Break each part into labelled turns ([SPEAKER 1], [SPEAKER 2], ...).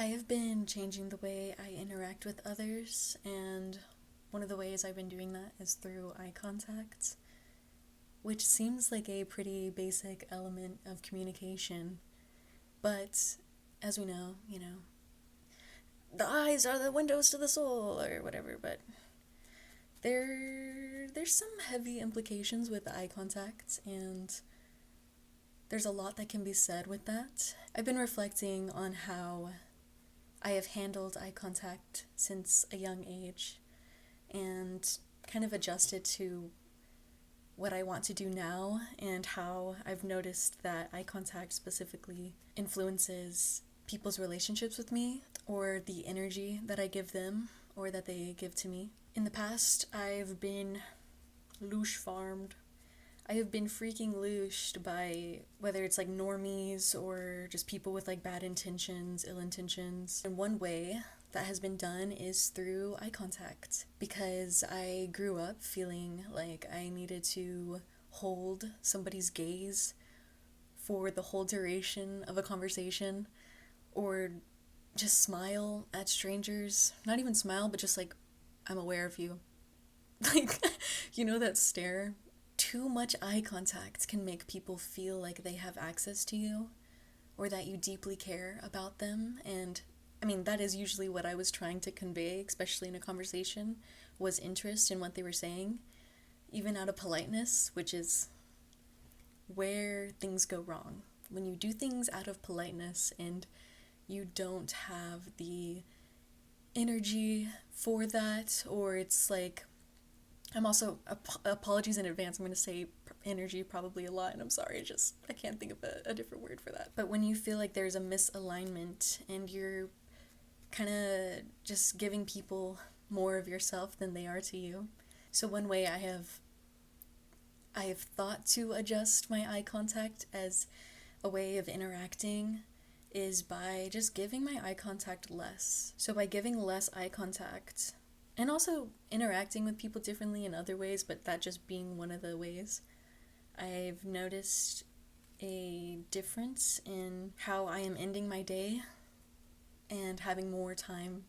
[SPEAKER 1] I have been changing the way I interact with others, and one of the ways I've been doing that is through eye contact, which seems like a pretty basic element of communication. But as we know, the eyes are the windows to the soul or whatever, but there's some heavy implications with eye contact, and there's a lot that can be said with that. I've been reflecting on how I have handled eye contact since a young age and kind of adjusted to what I want to do now and how I've noticed that eye contact specifically influences people's relationships with me or the energy that I give them or that they give to me. In the past, I've been loosh farmed. I have been freaking looshed by whether it's like normies or just people with like bad intentions, ill intentions. And one way that has been done is through eye contact because I grew up feeling like I needed to hold somebody's gaze for the whole duration of a conversation or just smile at strangers. Not even smile, but just like, I'm aware of you. Like, that stare? Too much eye contact can make people feel like they have access to you or that you deeply care about them. And I mean, that is usually what I was trying to convey, especially in a conversation, was interest in what they were saying, even out of politeness, which is where things go wrong. When you do things out of politeness and you don't have the energy for that, or it's like, I'm also, apologies in advance, I'm going to say energy probably a lot, and I'm sorry, I can't think of a different word for that. But when you feel like there's a misalignment and you're kind of just giving people more of yourself than they are to you. So one way I have thought to adjust my eye contact as a way of interacting is by just giving my eye contact less. So by giving less eye contact, and also interacting with people differently in other ways, but that just being one of the ways, I've noticed a difference in how I am ending my day and having more time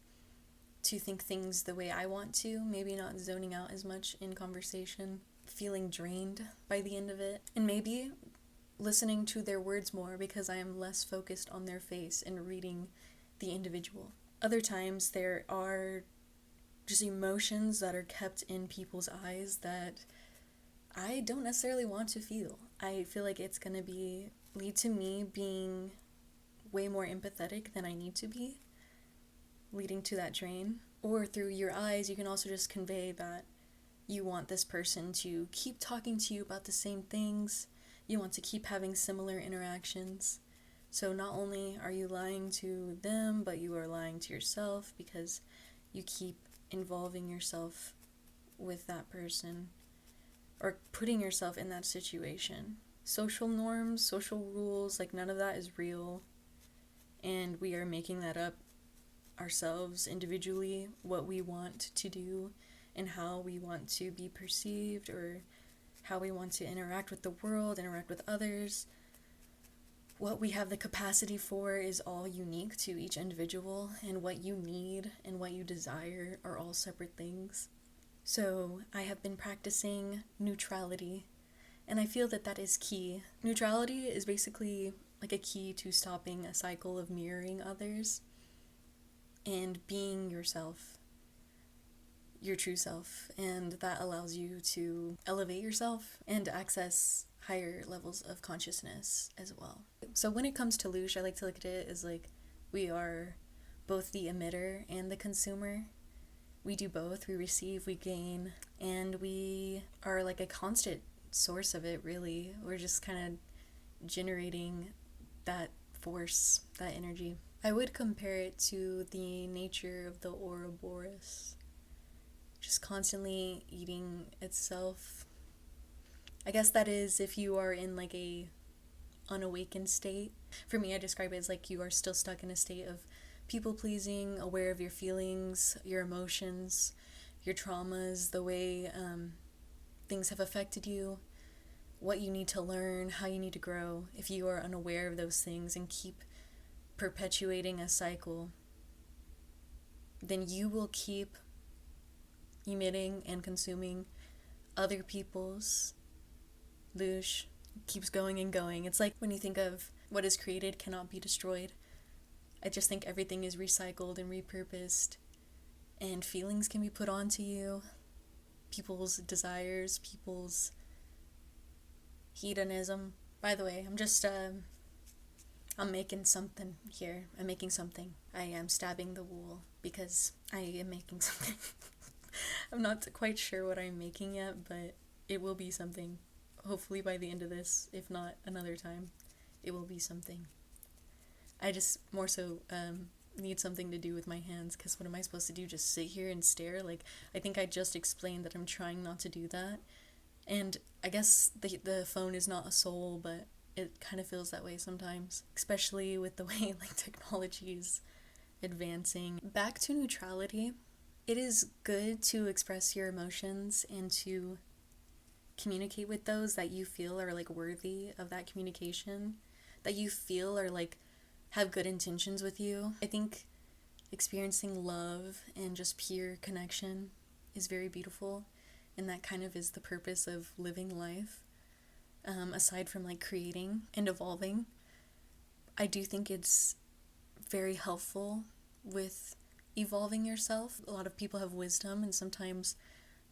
[SPEAKER 1] to think things the way I want to, maybe not zoning out as much in conversation, feeling drained by the end of it, and maybe listening to their words more because I am less focused on their face and reading the individual. Other times there are just emotions that are kept in people's eyes that I don't necessarily want to feel. I feel like it's going to lead to me being way more empathetic than I need to be, leading to that drain. Or through your eyes, you can also just convey that you want this person to keep talking to you about the same things. You want to keep having similar interactions. So not only are you lying to them, but you are lying to yourself because you keep involving yourself with that person or putting yourself in that situation. Social norms, social rules, like none of that is real, and we are making that up ourselves individually, what we want to do and how we want to be perceived or how we want to interact with the world, interact with others. What we have the capacity for is all unique to each individual, and what you need and what you desire are all separate things. So I have been practicing neutrality, and I feel that that is key. Neutrality is basically like a key to stopping a cycle of mirroring others and being yourself, your true self, and that allows you to elevate yourself and access higher levels of consciousness as well. So when it comes to Loosh, I like to look at it as like we are both the emitter and the consumer. We do both. We receive, we gain, and we are like a constant source of it, really. We're just kind of generating that force, that energy. I would compare it to the nature of the Ouroboros, just constantly eating itself. I guess that is if you are in like a unawakened state. For me, I describe it as like you are still stuck in a state of people pleasing, aware of your feelings, your emotions, your traumas, the way things have affected you, what you need to learn, how you need to grow. If you are unaware of those things and keep perpetuating a cycle then you will keep emitting and consuming other people's loosh. Keeps going and going. It's like when you think of what is created cannot be destroyed. I just think everything is recycled and repurposed, and feelings can be put onto you. People's desires, people's hedonism. By the way, I'm making something here. I'm making something. I am stabbing the wool because I am making something. I'm not quite sure what I'm making yet, but it will be something. Hopefully by the end of this, if not another time, it will be something. I just more so need something to do with my hands, because what am I supposed to do? Just sit here and stare? Like, I think I just explained that I'm trying not to do that. And I guess the phone is not a soul, but it kind of feels that way sometimes, especially with the way like technology is advancing. Back to neutrality. It is good to express your emotions and to communicate with those that you feel are like worthy of that communication, that you feel are like have good intentions with you. I think experiencing love and just pure connection is very beautiful, and that kind of is the purpose of living life. Aside from like creating and evolving, I do think it's very helpful with evolving yourself. A lot of people have wisdom, and sometimes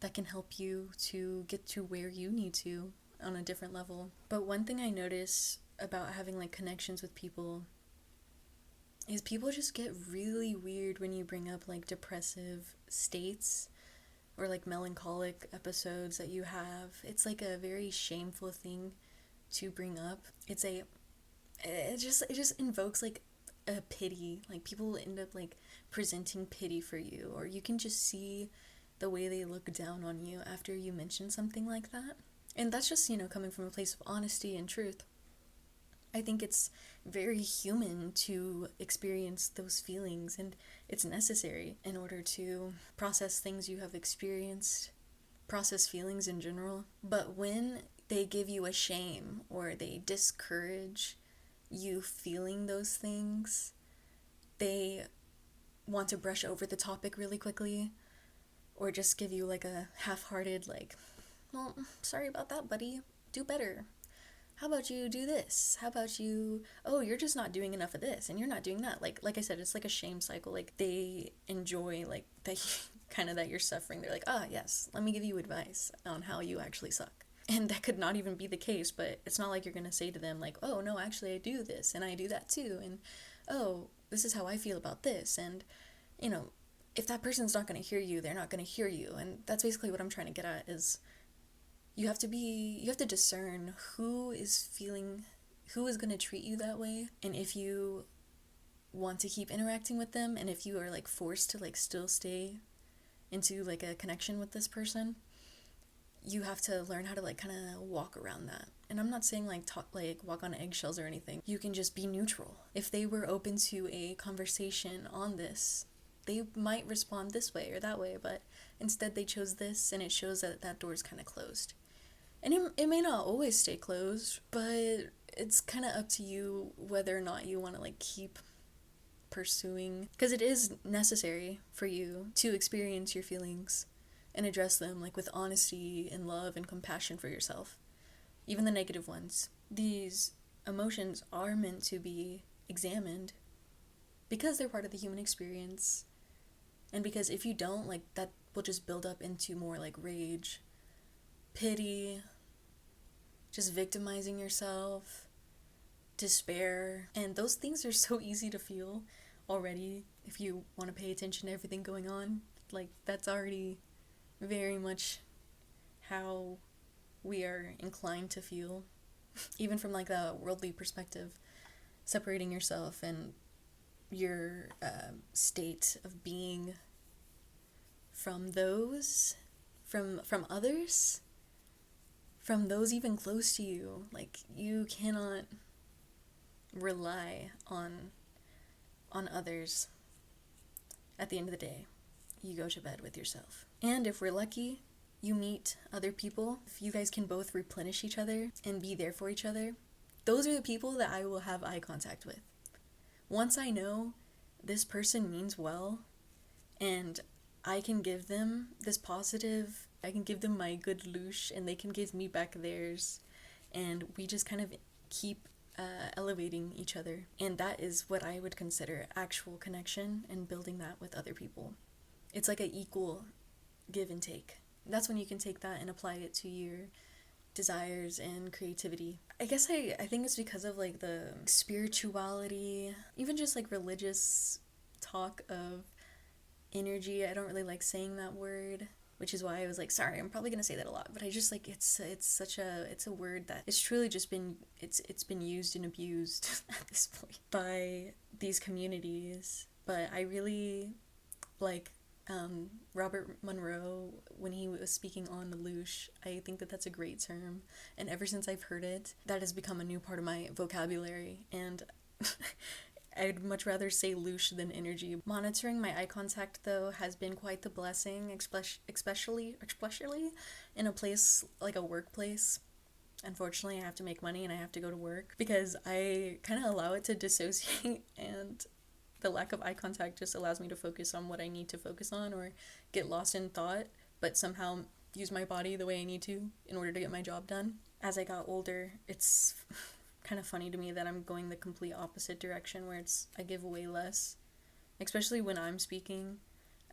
[SPEAKER 1] that can help you to get to where you need to on a different level. But one thing I notice about having like connections with people is people just get really weird when you bring up like depressive states or like melancholic episodes that you have. It's like a very shameful thing to bring up. It just invokes like a pity. Like people end up like presenting pity for you, or you can just see the way they look down on you after you mention something like that. And that's just, coming from a place of honesty and truth. I think it's very human to experience those feelings, and it's necessary in order to process things you have experienced, process feelings in general. But when they give you a shame or they discourage you feeling those things, they want to brush over the topic really quickly, or just give you like a half-hearted like, well, sorry about that, buddy, do better. How about you do this? How about you, oh, you're just not doing enough of this and you're not doing that. Like I said, it's like a shame cycle. Like they enjoy like that kind of that you're suffering. They're like, yes, let me give you advice on how you actually suck. And that could not even be the case, but it's not like you're going to say to them like, oh, no, actually I do this and I do that too. And, oh, this is how I feel about this. And, if that person's not going to hear you, they're not going to hear you. And that's basically what I'm trying to get at is you have to discern who is going to treat you that way. And if you want to keep interacting with them, and if you are like forced to like still stay into like a connection with this person, you have to learn how to like kind of walk around that. And I'm not saying like walk on eggshells or anything. You can just be neutral. If they were open to a conversation on this, they might respond this way or that way, but instead they chose this, and it shows that that door is kind of closed. And it may not always stay closed, but it's kind of up to you whether or not you want to like keep pursuing, because it is necessary for you to experience your feelings and address them like with honesty and love and compassion for yourself, even the negative ones. These emotions are meant to be examined because they're part of the human experience, and because if you don't, like, that will just build up into more like rage, pity, just victimizing yourself, despair. And those things are so easy to feel already if you want to pay attention to everything going on. Like, that's already very much how we are inclined to feel, even from like a worldly perspective. Separating yourself and your state of being from those, from others, from those even close to you. Like, you cannot rely on others. At the end of the day, you go to bed with yourself. And if we're lucky, you meet other people. If you guys can both replenish each other and be there for each other, those are the people that I will have eye contact with. Once I know this person means well And I can give them this positive, I can give them my good loosh, and they can give me back theirs. And we just kind of keep elevating each other. And that is what I would consider actual connection and building that with other people. It's like an equal give and take. That's when you can take that and apply it to your desires and creativity. I guess I think it's because of like the spirituality, even just like religious talk of energy. I don't really like saying that word, which is why I was like, sorry, I'm probably gonna say that a lot, but I just like it's a word that it's truly just been it's been used and abused at this point by these communities. But I really like Robert Monroe when he was speaking on the loosh. I think that that's a great term, and ever since I've heard it, that has become a new part of my vocabulary. And I'd much rather say loosh than energy. Monitoring my eye contact, though, has been quite the blessing, especially in a place like a workplace. Unfortunately, I have to make money and I have to go to work because I kind of allow it to dissociate, and the lack of eye contact just allows me to focus on what I need to focus on or get lost in thought, but somehow use my body the way I need to in order to get my job done. As I got older, it's kind of funny to me that I'm going the complete opposite direction where I give away less, especially when I'm speaking.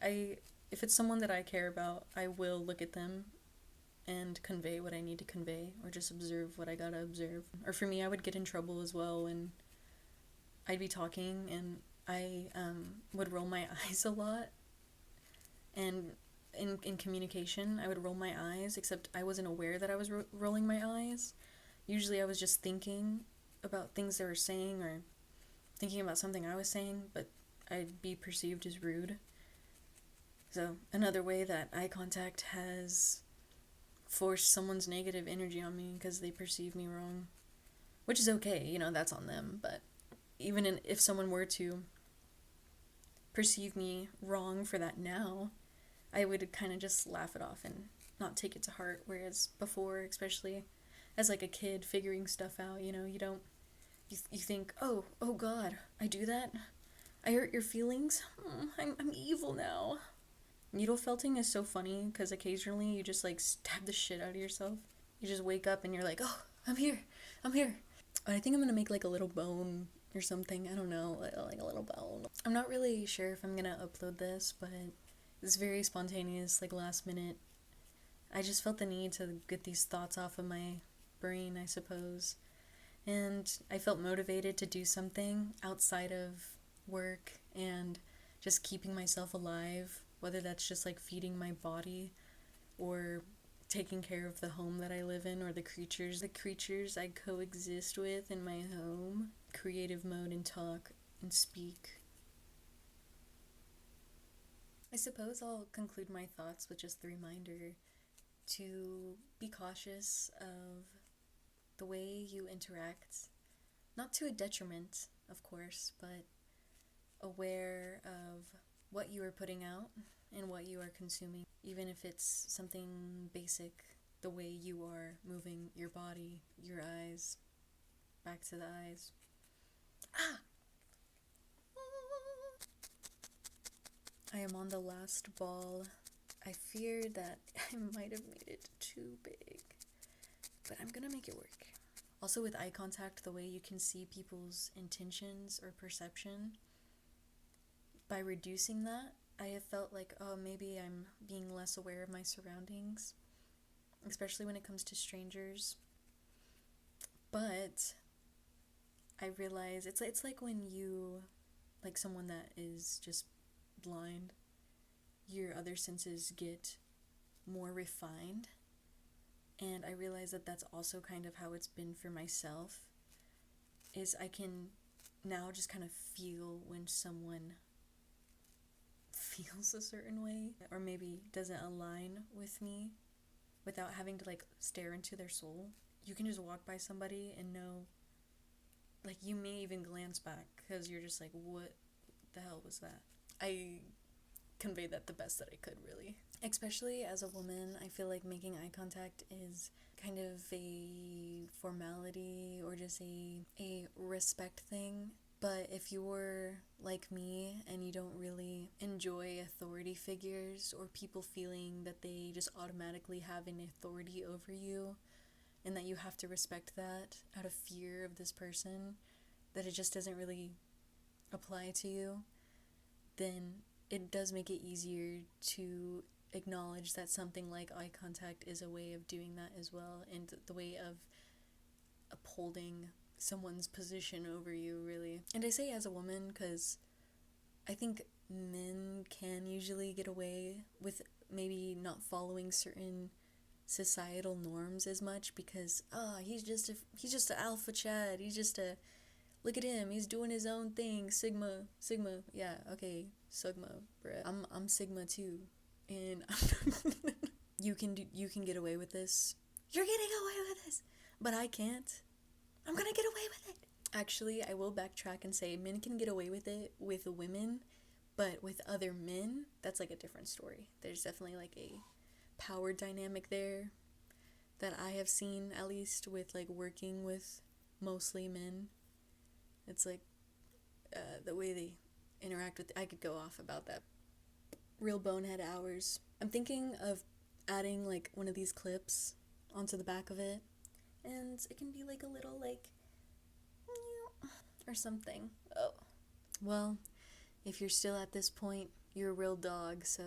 [SPEAKER 1] If it's someone that I care about, I will look at them and convey what I need to convey or just observe what I gotta observe. Or for me, I would get in trouble as well when I'd be talking and I would roll my eyes a lot. And in communication, I would roll my eyes, except I wasn't aware that I was rolling my eyes. Usually I was just thinking about things they were saying or thinking about something I was saying, but I'd be perceived as rude. So another way that eye contact has forced someone's negative energy on me because they perceive me wrong, which is okay, that's on them. But even if someone were to perceive me wrong for that now, I would kind of just laugh it off and not take it to heart. Whereas before, especially as like a kid figuring stuff out, you don't, you think, oh God, I do that? I hurt your feelings? I'm evil now. Needle felting is so funny because occasionally you just like stab the shit out of yourself. You just wake up and you're like, oh, I'm here. But I think I'm gonna make like a little bone or something. I don't know, like a little bone. I'm not really sure if I'm gonna upload this, but it's very spontaneous, like last minute. I just felt the need to get these thoughts off of my brain, I suppose. And I felt motivated to do something outside of work and just keeping myself alive, whether that's just like feeding my body or taking care of the home that I live in or the creatures I coexist with in my home. Creative mode and talk and speak. I suppose I'll conclude my thoughts with just the reminder to be cautious of the way you interact, not to a detriment, of course, but aware of what you are putting out and what you are consuming, even if it's something basic, the way you are moving your body, your eyes, back to the eyes. I am on the last ball. I fear that I might have made it too big, but I'm gonna make it work. Also with eye contact, the way you can see people's intentions or perception, by reducing that, I have felt like, oh, maybe I'm being less aware of my surroundings, especially when it comes to strangers. But I realize it's like when you, like someone that is just blind, your other senses get more refined. And I realize that that's also kind of how it's been for myself, is I can now just kind of feel when someone feels a certain way or maybe doesn't align with me without having to like stare into their soul. You can just walk by somebody and know, like you may even glance back because you're just like, what the hell was that? I conveyed that the best that I could, really. Especially as a woman, I feel like making eye contact is kind of a formality or just a respect thing. But if you're like me and you don't really enjoy authority figures or people feeling that they just automatically have an authority over you and that you have to respect that out of fear of this person, that it just doesn't really apply to you, then it does make it easier to acknowledge that something like eye contact is a way of doing that as well, and the way of upholding someone's position over you, really. And I say as a woman because I think men can usually get away with maybe not following certain societal norms as much because he's just an alpha Chad, he's just a, look at him, he's doing his own thing, Sigma, yeah, okay, Sigma, bruh. I'm Sigma too, and you can get away with this. You're getting away with this, but I can't. I'm gonna get away with it. Actually, I will backtrack and say men can get away with it with women, but with other men, that's like a different story. There's definitely like a power dynamic there that I have seen, at least with like working with mostly men. It's like the way they interact with, I could go off about that. Real bonehead hours. I'm thinking of adding like one of these clips onto the back of it, and it can be like a little like or something. Oh, well, if you're still at this point, you're a real dog, so